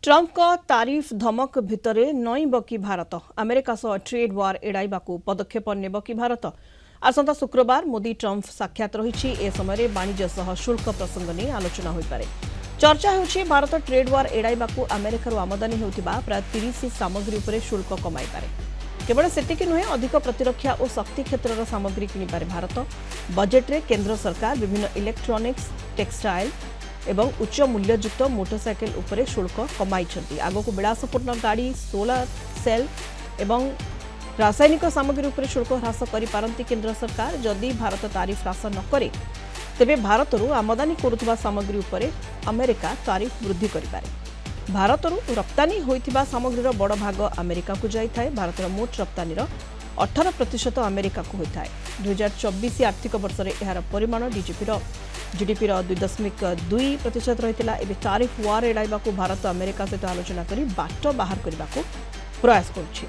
Trump का तारीफ धमक भितर नईब कि भारत अमेरिका सह ट्रेड वार एड़ाइबाकू पदक्षेप नेब कि भारत आसंता शुक्रवार मोदी ट्रंप साक्षात रही ए समय वाणिज्य सह शुल्क प्रसंग नहीं आलोचना हो पारे। चर्चा होछि भारत ट्रेड वार एड़ाइबाकू अमेरिकार आमदानी होउथिबा प्राय 30 सामग्री उपरे शुल्क कमाई पारे। केवल सेतिक नुहे अधिक प्रतिरक्षा और शक्ति क्षेत्र सामग्री किनिपारे भारत। बजेट्रे केंद्र सरकार विभिन्न इलेक्ट्रोनिक्स टेक्सटाइल एवं उच्च मूल्ययुक्त मोटरसाइकेल उपरे शुल्क कमाई। आगक विलासपूर्ण गाड़ी सोलार सेल एवं रासायनिक सामग्री उपरे शुल्क ह्रास करिपारंती केंद्र सरकार। जदि भारत तारीफ ह्रास न करे तेबे भारतरू आमदानी करुवा सामग्री उपरे अमेरिका तारीफ वृद्धि करिपारे। भारतरू रप्तानी होइथिबा सामग्रीर बड़ भाग अमेरिका को जाइथाय। भारतर मोट रप्तानीर 18% अमेरिका को होता है। 2024 आर्थिक वर्ष में यार परिमाण जीडीपी 2.2% रही है। तारीफ वार एड़ाइबा भारत अमेरिका सहित आलोचना कर बाट बाहर करने प्रयास करुछि।